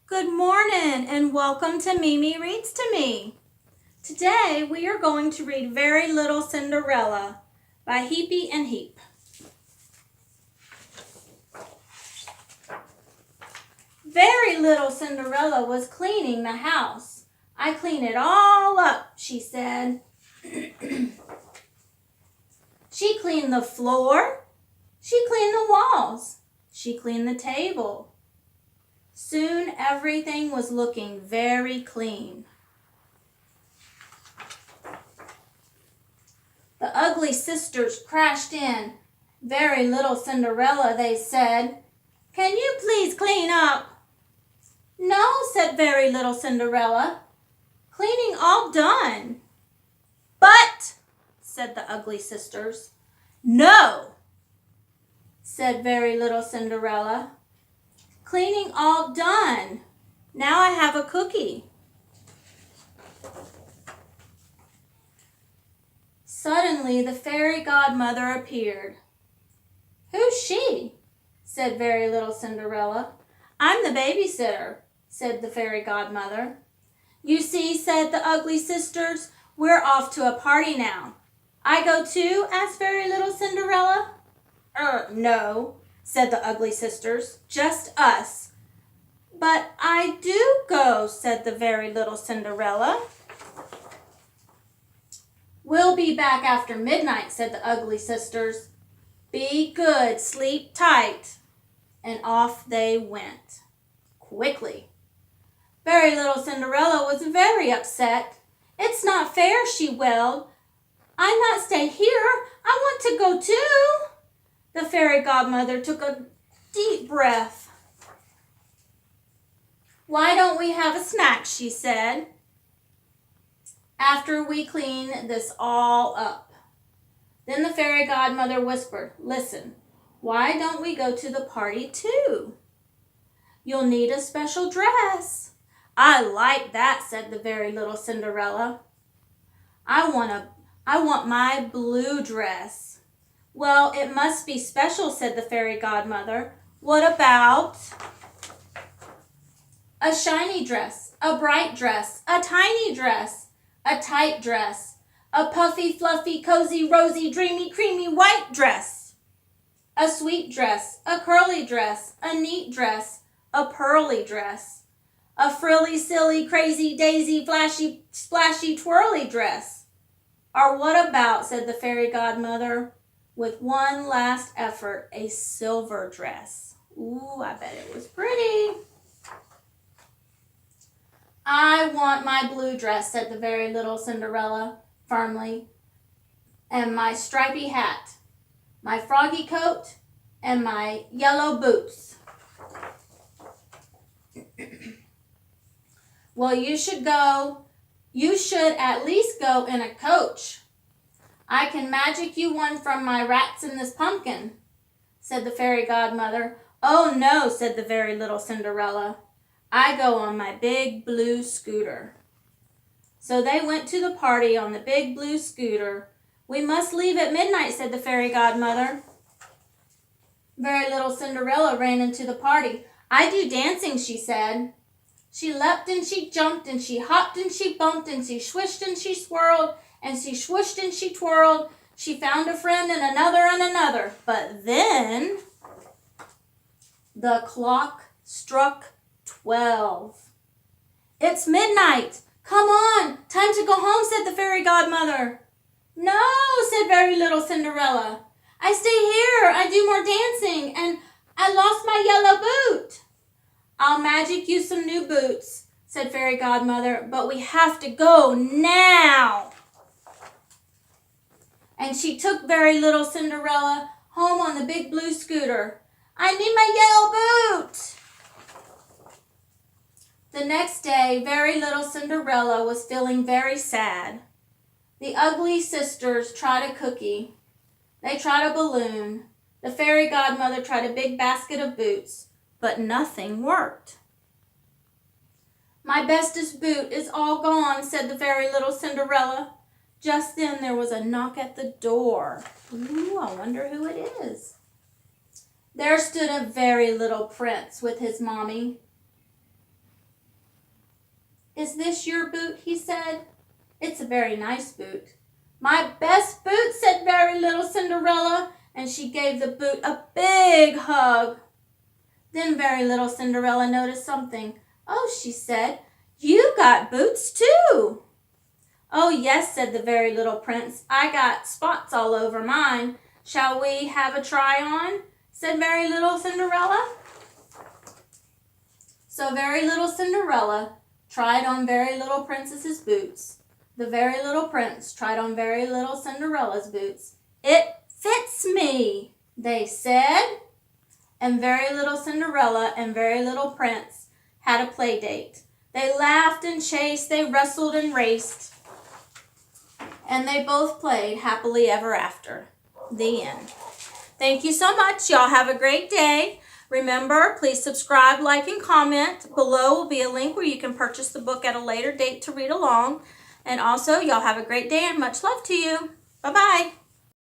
Good morning and welcome to Mimi Reads to Me. Today we are going to read Very Little Cinderella by Heapy and Heap. Very little Cinderella was cleaning the house. I clean it all up, she said. She cleaned the floor. She cleaned the walls. She cleaned the table. Soon everything was looking very clean. The ugly sisters crashed in. Very little Cinderella, they said. Can you please clean up? No, said very little Cinderella. Cleaning all done. But, said the ugly sisters. No, said very little Cinderella. Cleaning all done. Now I have a cookie. Suddenly the fairy godmother appeared. Who's she? Said very little Cinderella. I'm the babysitter, said the fairy godmother. You see, said the ugly sisters, we're off to a party now. I go too? Asked very little Cinderella. No, said the ugly sisters, just us. But I do go, said the very little Cinderella. We'll be back after midnight, said the ugly sisters. Be good, sleep tight. And off they went, quickly. Very little Cinderella was very upset. It's not fair, she wailed. I not stay here. I want to go too. The fairy godmother took a deep breath. Why don't we have a snack, she said, after we clean this all up. Then the fairy godmother whispered, listen, why don't we go to the party too? You'll need a special dress. I like that, said the very little Cinderella. I want my blue dress. Well, it must be special, said the fairy godmother. What about a shiny dress, a bright dress, a tiny dress, a tight dress, a puffy, fluffy, cozy, rosy, dreamy, creamy white dress, a sweet dress, a curly dress, a neat dress, a pearly dress, a frilly, silly, crazy, daisy, flashy, splashy, twirly dress. Or what about, said the fairy godmother, with one last effort, a silver dress. Ooh, I bet it was pretty. I want my blue dress, said the very little Cinderella firmly, and my stripy hat, my froggy coat, and my yellow boots. Well, you should at least go in a coach. I can magic you one from my rats in this pumpkin, said the fairy godmother. Oh no, said the very little Cinderella. I go on my big blue scooter. So they went to the party on the big blue scooter. We must leave at midnight, said the fairy godmother. Very little Cinderella ran into the party. I do dancing, she said. She leapt and she jumped and she hopped and she bumped and she swished and she swirled and she swooshed and she twirled. She found a friend and another. But then the clock struck 12. It's midnight. Come on, time to go home, said the fairy godmother. No, said very little Cinderella. I stay here. I do more dancing and I lost my yellow boot. I'll magic you some new boots, said fairy godmother, but we have to go now. And she took very little Cinderella home on the big blue scooter. I need my yellow boot. The next day, very little Cinderella was feeling very sad. The ugly sisters tried a cookie. They tried a balloon. The fairy godmother tried a big basket of boots, but nothing worked. My bestest boot is all gone, said the very little Cinderella. Just then there was a knock at the door. Ooh, I wonder who it is. There stood a very little prince with his mommy. "Is this your boot?" he said. "It's a very nice boot." "My best boot," said very little Cinderella, and she gave the boot a big hug. Then very little Cinderella noticed something. "Oh," she said, "you got boots too." "Oh, yes," said the very little prince. "I got spots all over mine. Shall we have a try on?" said very little Cinderella. So very little Cinderella tried on very little princess's boots. The very little prince tried on very little Cinderella's boots. "It fits me," they said. And very little Cinderella and very little prince had a play date. They laughed and chased, they wrestled and raced, and they both played happily ever after. The end. Thank you so much. Y'all have a great day. Remember, please subscribe, like, and comment. Below will be a link where you can purchase the book at a later date to read along. And also, y'all have a great day and much love to you. Bye-bye.